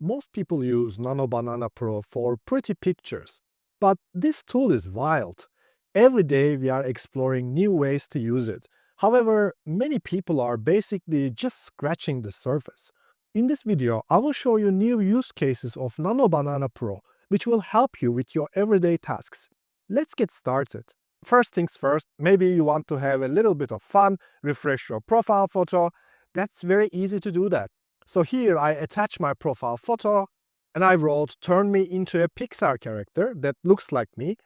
most people use Nano Banana Pro for pretty pictures. But this tool is wild. Every day we are exploring new ways to use it. However, many people are basically just scratching the surface. In this video, I will show you new use cases of Nano Banana Pro, which will help you with your everyday tasks. Let's get started. First things first, maybe you want to have a little bit of fun, refresh your profile photo. That's very easy to do that. So here I attach my profile photo and I wrote, turn me into a Pixar character that looks like me.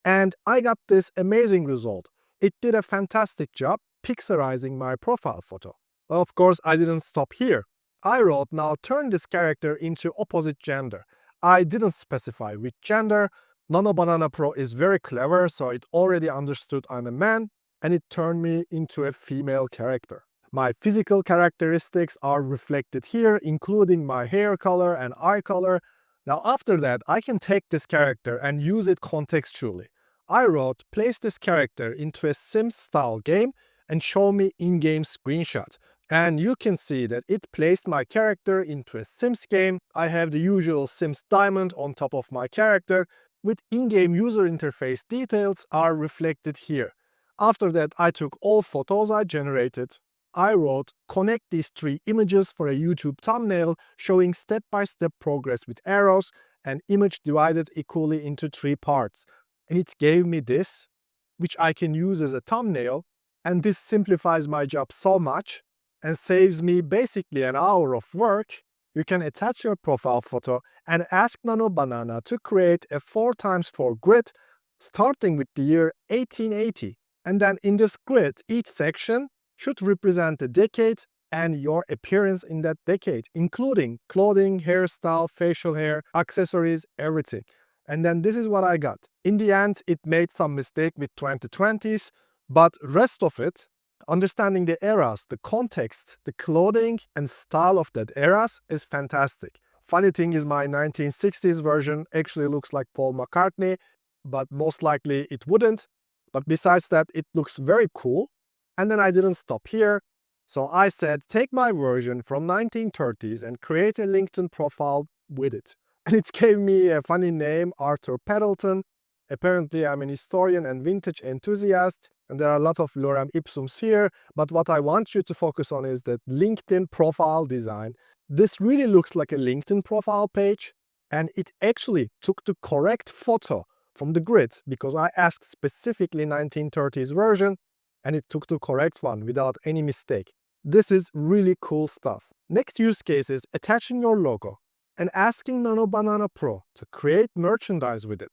And I got this amazing result. It did a fantastic job pixarizing my profile photo. Of course, I didn't stop here. I wrote, now turn this character into opposite gender. I didn't specify which gender. Nano Banana Pro is very clever, so it already understood I'm a man, and it turned me into a female character. My physical characteristics are reflected here, including my hair color and eye color. Now after that, I can take this character and use it contextually. I wrote, place this character into a Sims-style game and show me in-game screenshot. And you can see that it placed my character into a Sims game. I have the usual Sims diamond on top of my character, with in-game user interface details are reflected here. After that, I took all photos I generated. I wrote, connect these three images for a YouTube thumbnail showing step-by-step progress with arrows and image divided equally into three parts. And it gave me this, which I can use as a thumbnail. And this simplifies my job so much and saves me basically an hour of work. You can attach your profile photo and ask Nano Banana to create a 4x4 grid starting with the year 1880. And then in this grid, each section should represent a decade and your appearance in that decade, including clothing, hairstyle, facial hair, accessories, everything. And then this is what I got. In the end, it made some mistake with 2020s, but rest of it, understanding the eras, the context, the clothing and style of that eras is fantastic. Funny thing is my 1960s version actually looks like Paul McCartney, but most likely it wouldn't. But besides that, it looks very cool. And then I didn't stop here. So I said, take my version from 1930s and create a LinkedIn profile with it. And it gave me a funny name, Arthur Pendleton. Apparently I'm an historian and vintage enthusiast. And there are a lot of lorem ipsums here. But what I want you to focus on is that LinkedIn profile design. This really looks like a LinkedIn profile page. And it actually took the correct photo from the grid because I asked specifically 1930s version. And it took the correct one without any mistake. This is really cool stuff. Next use case is attaching your logo and asking Nano Banana Pro to create merchandise with it.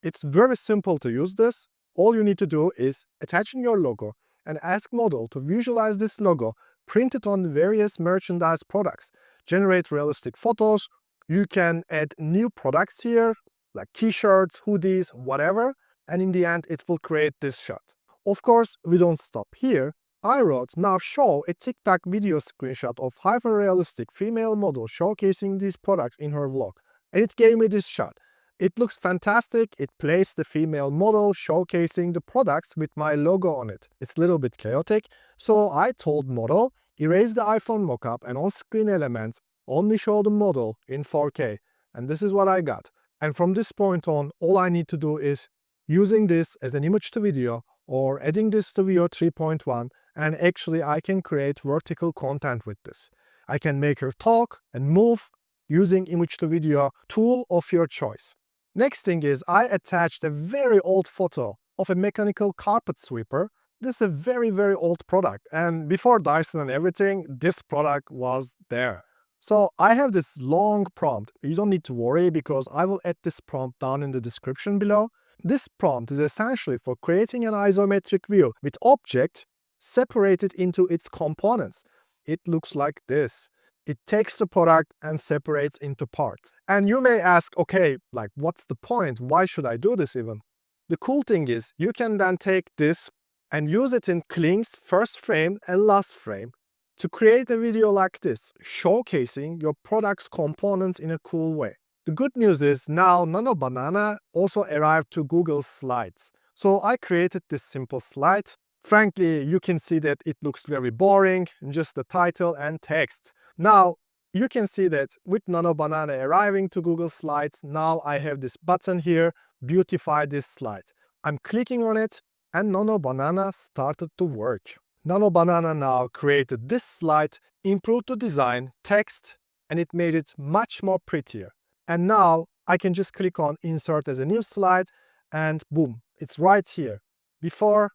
It's very simple to use this. All you need to do is attaching your logo and ask model to visualize this logo, print it on various merchandise products, generate realistic photos. You can add new products here, like t-shirts, hoodies, whatever, and in the end it will create this shot. Of course, we don't stop here. I wrote, now show a TikTok video screenshot of hyper-realistic female model showcasing these products in her vlog. And it gave me this shot. It looks fantastic. It placed the female model showcasing the products with my logo on it. It's a little bit chaotic. So I told model, erase the iPhone mockup and on-screen elements, only show the model in 4K. And this is what I got. And from this point on, all I need to do is using this as an image to video or adding this to Veo 3.1, and actually I can create vertical content with this. I can make her talk and move using image to video tool of your choice. Next thing is I attached a very old photo of a mechanical carpet sweeper. This is a very old product, and before Dyson and everything, this product was there. So I have this long prompt. You don't need to worry because I will add this prompt down in the description below. This prompt is essentially for creating an isometric view with object separated into its components. It looks like this. It takes the product and separates into parts. And you may ask, okay, like what's the point? Why should I do this even? The cool thing is you can then take this and use it in Kling's first frame and last frame to create a video like this, showcasing your product's components in a cool way. The good news is now Nano Banana also arrived to Google Slides. So I created this simple slide. Frankly, you can see that it looks very boring, just the title and text. Now, you can see that with Nano Banana arriving to Google Slides, now I have this button here, Beautify this slide. I'm clicking on it and Nano Banana started to work. Nano Banana now created this slide, improved the design, text, and it made it much more prettier. And now I can just click on Insert as a new slide and boom, it's right here, before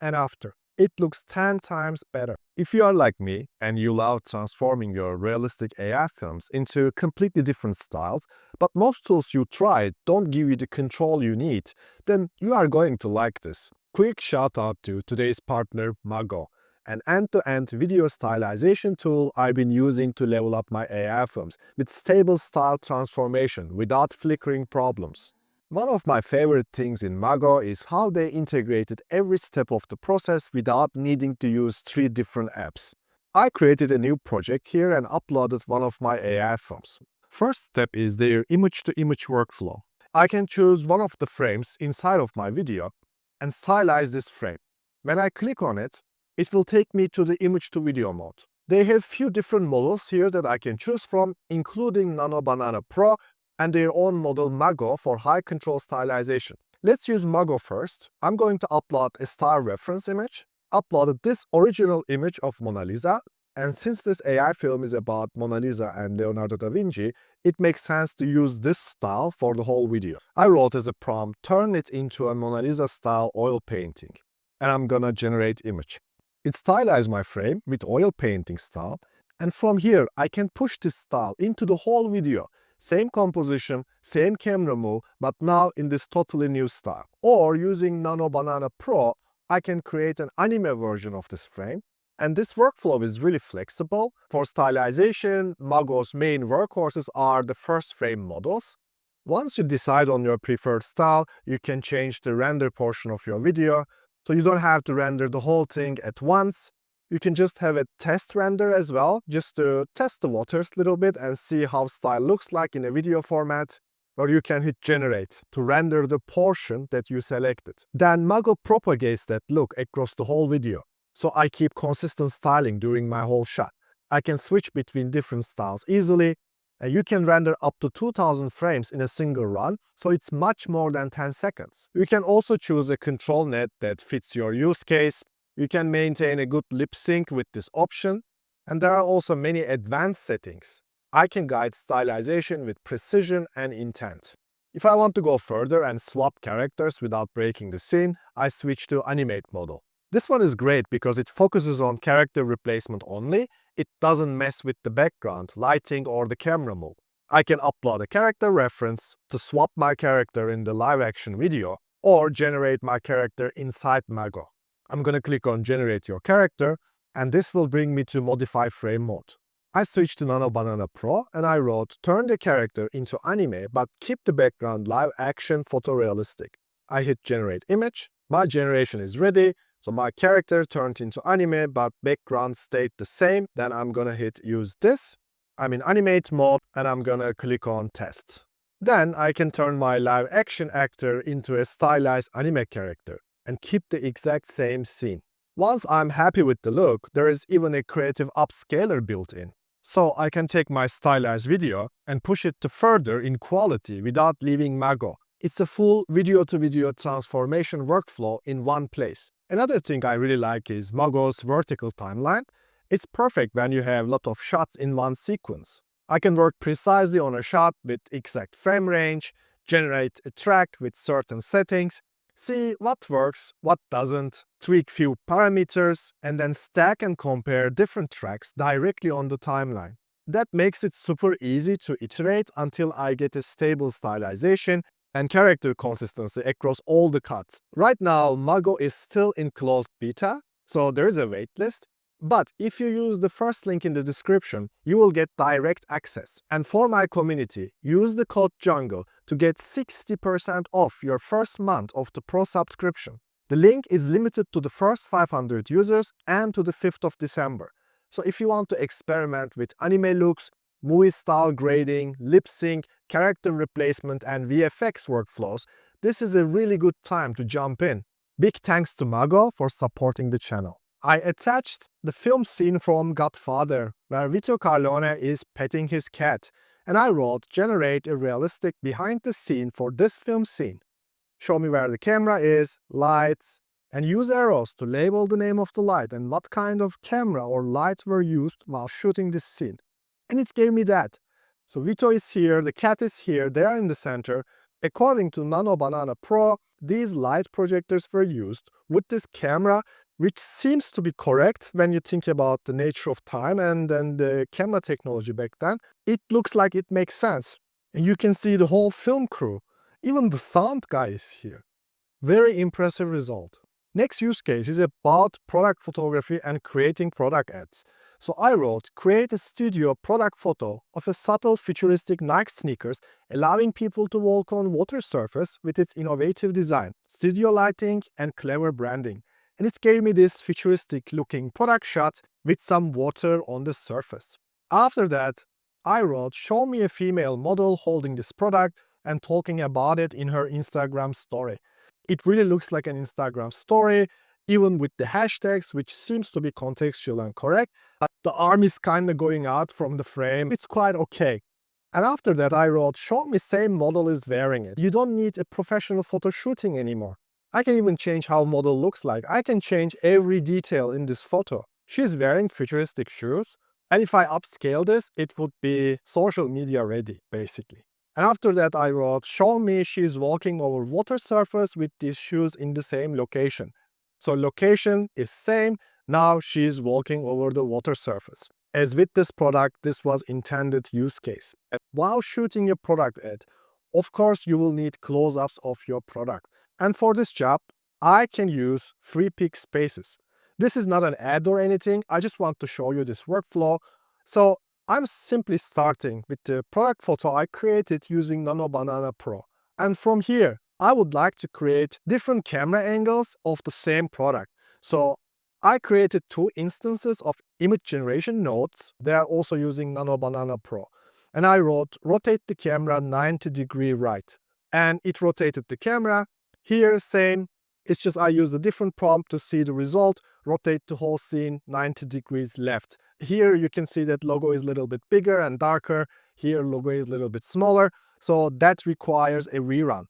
and after. It looks 10 times better. If you are like me and you love transforming your realistic AI films into completely different styles, but most tools you try don't give you the control you need, then you are going to like this. Quick shout out to today's partner Mago, an end-to-end video stylization tool I've been using to level up my AI films with stable style transformation without flickering problems. One of my favorite things in Mago is how they integrated every step of the process without needing to use 3 different apps. I created a new project here and uploaded one of my AI films. First step is their image-to-image workflow. I can choose one of the frames inside of my video and stylize this frame. When I click on it, it will take me to the image-to-video mode. They have few different models here that I can choose from, including Nano Banana Pro and their own model Mago for high control stylization. Let's use Mago first. I'm going to upload a style reference image, uploaded this original image of Mona Lisa, and since this AI film is about Mona Lisa and Leonardo da Vinci, it makes sense to use this style for the whole video. I wrote as a prompt, turn it into a Mona Lisa style oil painting, and I'm gonna generate image. It stylized my frame with oil painting style, and from here I can push this style into the whole video. Same composition, same camera move, but now in this totally new style. Or using Nano Banana Pro, I can create an anime version of this frame. And this workflow is really flexible. For stylization, Mago's main workhorses are the first frame models. Once you decide on your preferred style, you can change the render portion of your video, so you don't have to render the whole thing at once. You can just have a test render as well, just to test the waters a little bit and see how style looks like in a video format. Or you can hit generate to render the portion that you selected. Then Mago propagates that look across the whole video. So I keep consistent styling during my whole shot. I can switch between different styles easily. And you can render up to 2000 frames in a single run, so it's much more than 10 seconds. You can also choose a control net that fits your use case. You can maintain a good lip sync with this option, and there are also many advanced settings. I can guide stylization with precision and intent. If I want to go further and swap characters without breaking the scene, I switch to animate model. This one is great because it focuses on character replacement only. It doesn't mess with the background, lighting, or the camera move. I can upload a character reference to swap my character in the live action video or generate my character inside Mago. I'm gonna click on Generate Your Character, and this will bring me to Modify Frame mode. I switched to Nano Banana Pro and I wrote, turn the character into anime but keep the background live action photorealistic. I hit Generate Image, my generation is ready, so my character turned into anime but background stayed the same. Then I'm gonna hit Use This. I'm in Animate mode and I'm gonna click on Test. Then I can turn my live action actor into a stylized anime character and keep the exact same scene. Once I'm happy with the look, there is even a creative upscaler built in. So I can take my stylized video and push it to further in quality without leaving Mago. It's a full video-to-video transformation workflow in one place. Another thing I really like is Mago's vertical timeline. It's perfect when you have a lot of shots in one sequence. I can work precisely on a shot with exact frame range, generate a track with certain settings, see what works, what doesn't, tweak few parameters, and then stack and compare different tracks directly on the timeline. That makes it super easy to iterate until I get a stable stylization and character consistency across all the cuts. Right now, Mago is still in closed beta, so there is a waitlist. But if you use the first link in the description, you will get direct access. And for my community, use the code JUNGLE to get 60% off your first month of the Pro subscription. The link is limited to the first 500 users and to the 5th of December. So if you want to experiment with anime looks, movie style grading, lip sync, character replacement, and VFX workflows, this is a really good time to jump in. Big thanks to Mago for supporting the channel. I attached the film scene from Godfather, where Vito Corleone is petting his cat, and I wrote, generate a realistic behind the scene for this film scene. Show me where the camera is, lights, and use arrows to label the name of the light and what kind of camera or light were used while shooting this scene. And it gave me that. So Vito is here, the cat is here, they are in the center. According to Nano Banana Pro, these light projectors were used with this camera, which seems to be correct when you think about the nature of time and then the camera technology back then. It looks like it makes sense. And you can see the whole film crew. Even the sound guy is here. Very impressive result. Next use case is about product photography and creating product ads. So I wrote, create a studio product photo of a subtle futuristic Nike sneakers, allowing people to walk on water surface with its innovative design, studio lighting, and clever branding. And it gave me this futuristic looking product shot with some water on the surface. After that, I wrote, show me a female model holding this product and talking about it in her Instagram story. It really looks like an Instagram story, even with the hashtags, which seems to be contextual and correct, but the arm is kind of going out from the frame. It's quite okay. And after that, I wrote, show me same model is wearing it. You don't need a professional photo shooting anymore. I can even change how model looks like. I can change every detail in this photo. She's wearing futuristic shoes, and if I upscale this, it would be social media ready, basically. And after that, I wrote, show me she's walking over water surface with these shoes in the same location. So location is same, now she's walking over the water surface. As with this product, this was intended use case. And while shooting a product ad, of course you will need close-ups of your product. And for this job, I can use free pick spaces. This is not an ad or anything, I just want to show you this workflow. So I'm simply starting with the product photo I created using Nano Banana Pro. And from here, I would like to create different camera angles of the same product. So I created two instances of image generation nodes. They are also using Nano Banana Pro. And I wrote, rotate the camera 90-degree right. And it rotated the camera. Here, same. It's just I used a different prompt to see the result. Rotate the whole scene 90 degrees left. Here you can see that logo is a little bit bigger and darker. Here logo is a little bit smaller. So that requires a rerun.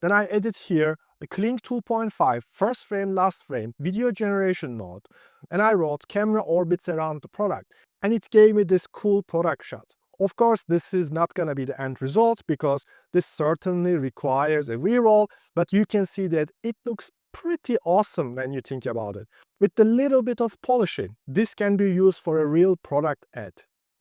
Then I added here a clean 2.5 first frame, last frame video generation node. And I wrote camera orbits around the product. And it gave me this cool product shot. Of course, this is not going to be the end result because this certainly requires a reroll, but you can see that it looks pretty awesome when you think about it. With a little bit of polishing, this can be used for a real product ad.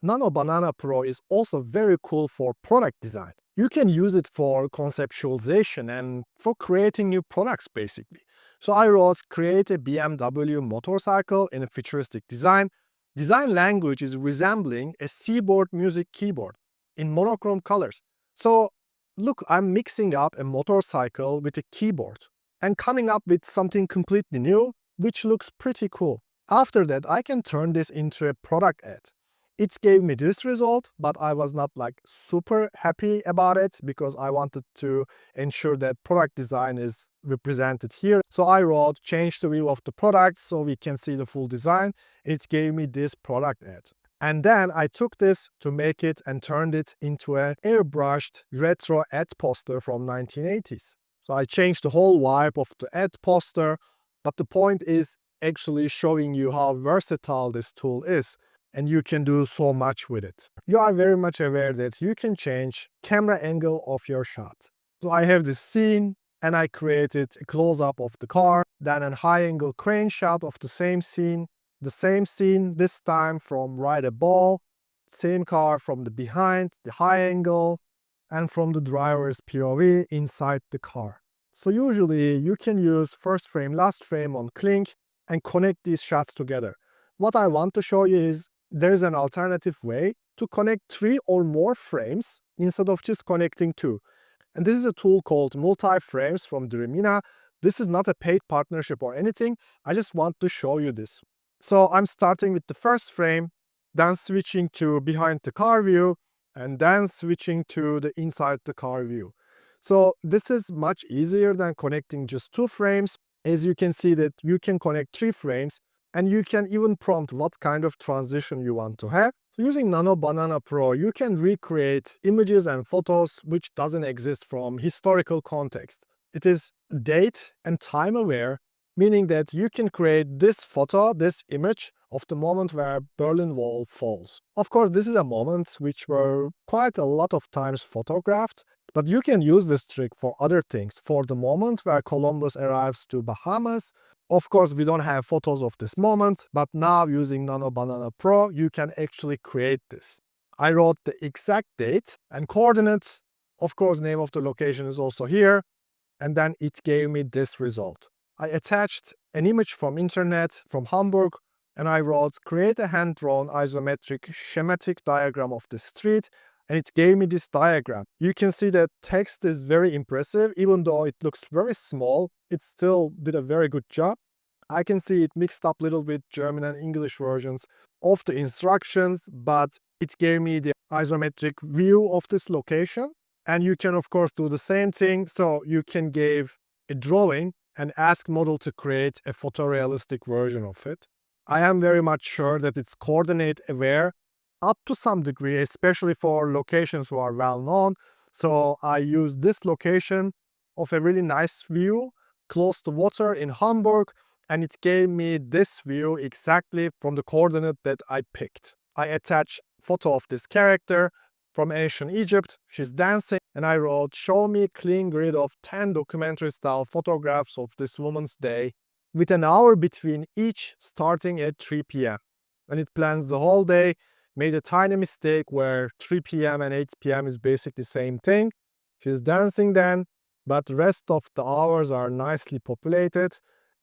Nano Banana Pro is also very cool for product design. You can use it for conceptualization and for creating new products basically. So I wrote, create a BMW motorcycle in a futuristic design. Design language is resembling a seaboard music keyboard in monochrome colors. So look, I'm mixing up a motorcycle with a keyboard and coming up with something completely new, which looks pretty cool. After that, I can turn this into a product ad. It gave me this result, but I was not like super happy about it because I wanted to ensure that product design is represented here. So I wrote, change the view of the product so we can see the full design. It gave me this product ad. And then I took this to make it and turned it into an airbrushed retro ad poster from 1980s. So I changed the whole vibe of the ad poster, but the point is actually showing you how versatile this tool is. And you can do so much with it. You are very much aware that you can change camera angle of your shot. So I have this scene and I created a close-up of the car, then a high-angle crane shot of the same scene, this time from right above, same car from the behind, the high angle, and from the driver's POV inside the car. So usually you can use first frame, last frame on Clink and connect these shots together. What I want to show you is there's an alternative way to connect 3 or more frames instead of just connecting 2. And this is a tool called Multi-Frames from Gemini. This is not a paid partnership or anything. I just want to show you this. So I'm starting with the first frame, then switching to behind the car view, and then switching to the inside the car view. So this is much easier than connecting just 2 frames. As you can see that you can connect 3 frames And you can even prompt what kind of transition you want to have. Using Nano Banana Pro, you can recreate images and photos which doesn't exist from historical context. It is date and time aware, meaning that you can create this photo, this image of the moment where Berlin Wall falls. Of course, this is a moment which were quite a lot of times photographed, but you can use this trick for other things. For the moment where Columbus arrives to Bahamas, of course, we don't have photos of this moment, but now using Nano Banana Pro, you can actually create this. I wrote the exact date and coordinates. Of course, name of the location is also here. And then it gave me this result. I attached an image from internet, from Hamburg, and I wrote, create a hand-drawn isometric schematic diagram of the street, and it gave me this diagram. You can see that text is very impressive. Even though it looks very small, it still did a very good job. I can see it mixed up a little bit German and English versions of the instructions, but it gave me the isometric view of this location. And you can, of course, do the same thing. So you can give a drawing and ask model to create a photorealistic version of it. I am very much sure that it's coordinate aware up to some degree, especially for locations who are well known. So I use this location of a really nice view close to water in Hamburg, and it gave me this view exactly from the coordinate that I picked. I attach photo of this character from ancient Egypt. She's dancing, and I wrote, show me a clean grid of 10 documentary style photographs of this woman's day with an hour between each starting at 3 p.m. And it plans the whole day. Made a tiny mistake where 3 p.m. and 8 p.m. is basically the same thing. She's dancing then, but the rest of the hours are nicely populated,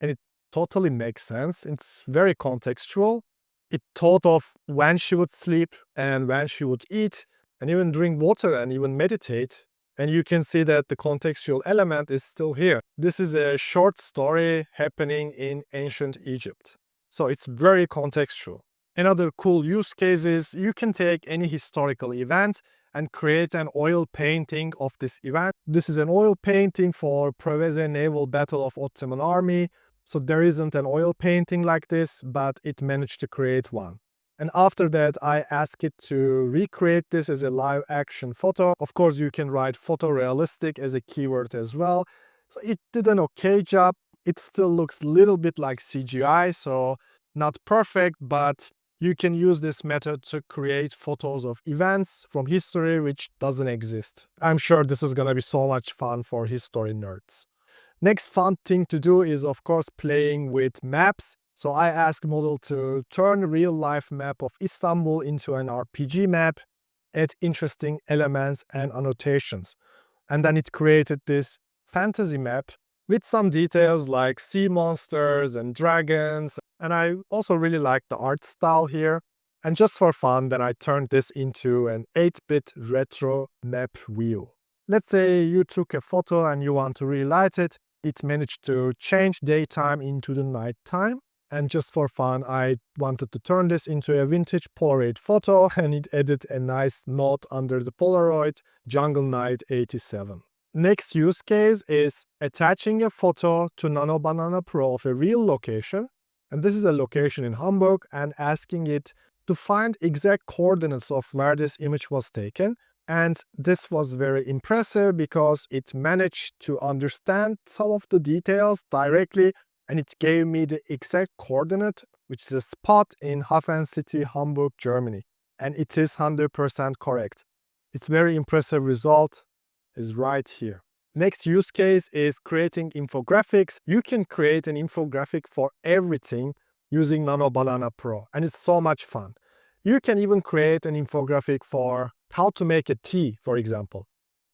and it totally makes sense. It's very contextual. It thought of when she would sleep and when she would eat, and even drink water and even meditate. And you can see that the contextual element is still here. This is a short story happening in ancient Egypt. So it's very contextual. Another cool use case is you can take any historical event and create an oil painting of this event. This is an oil painting for Preveze Naval Battle of Ottoman Army. So there isn't an oil painting like this, but it managed to create one. And after that, I asked it to recreate this as a live action photo. Of course, you can write photorealistic as a keyword as well. So it did an okay job. It still looks a little bit like CGI, so not perfect, but you can use this method to create photos of events from history which doesn't exist. I'm sure this is gonna be so much fun for history nerds. Next fun thing to do is, of course, playing with maps. So I asked model to turn a real-life map of Istanbul into an RPG map, add interesting elements and annotations. And then it created this fantasy map with some details like sea monsters and dragons. And I also really like the art style here. And just for fun, then I turned this into an 8-bit retro map view. Let's say you took a photo and you want to relight it. It managed to change daytime into the nighttime. And just for fun, I wanted to turn this into a vintage Polaroid photo, and it added a nice note under the Polaroid, Jungle Night 87. Next use case is attaching a photo to Nano Banana Pro of a real location. And this is a location in Hamburg, and asking it to find exact coordinates of where this image was taken. And this was very impressive because it managed to understand some of the details directly, and it gave me the exact coordinate, which is a spot in Hafen City, Hamburg, Germany. And it is 100% correct. It's very impressive result is right here. Next use case is creating infographics. You can create an infographic for everything using Nano Banana Pro, and it's so much fun. You can even create an infographic for how to make a tea, for example.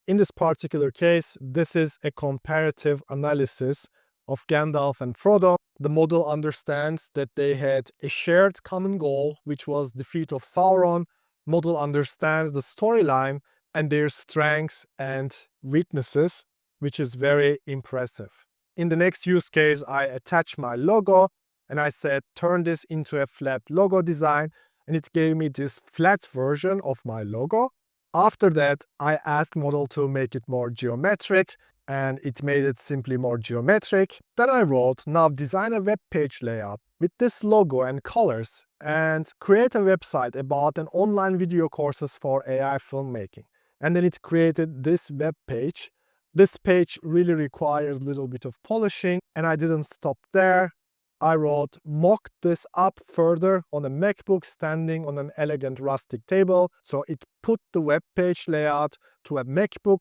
In this particular case, this is a comparative analysis of Gandalf and Frodo. The model understands that they had a shared common goal, which was defeat of Sauron. Model understands the storyline and their strengths and weaknesses, which is very impressive. In the next use case, I attach my logo and I said, turn this into a flat logo design, and it gave me this flat version of my logo. After that, I asked model to make it more geometric, and it made it simply more geometric. Then I wrote, now design a web page layout. with this logo and colors and create a website about an online video courses for AI filmmaking. And then it created this web page. This page really requires a little bit of polishing, and I didn't stop there. I wrote, mock this up further on a MacBook standing on an elegant rustic table. So it put the web page layout to a MacBook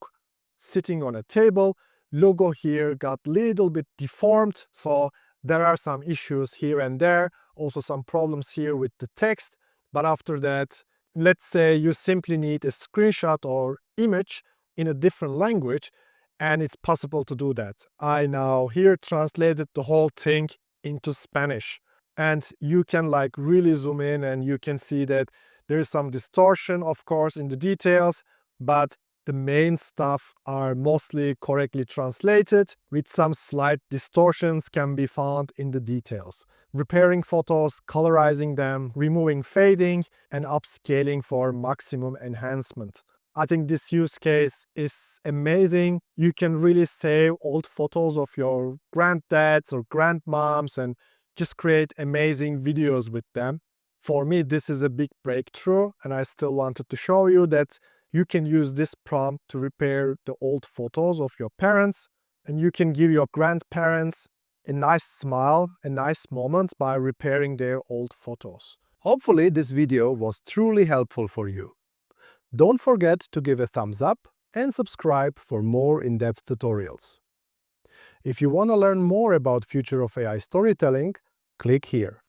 sitting on a table. Logo here got a little bit deformed, so there are some issues here and there. Also some problems here with the text. But after that, let's say you simply need a screenshot or image in a different language, and it's possible to do that. I now here translated the whole thing into Spanish, and you can like really zoom in and you can see that there is some distortion, of course, in the details, but the main stuff are mostly correctly translated, with some slight distortions can be found in the details. Repairing photos, colorizing them, removing fading, and upscaling for maximum enhancement. I think this use case is amazing. You can really save old photos of your granddads or grandmoms and just create amazing videos with them. For me, this is a big breakthrough, and I still wanted to show you that you can use this prompt to repair the old photos of your parents, and you can give your grandparents a nice smile, a nice moment by repairing their old photos. Hopefully, this video was truly helpful for you. Don't forget to give a thumbs up and subscribe for more in-depth tutorials. If you want to learn more about future of AI storytelling, click here.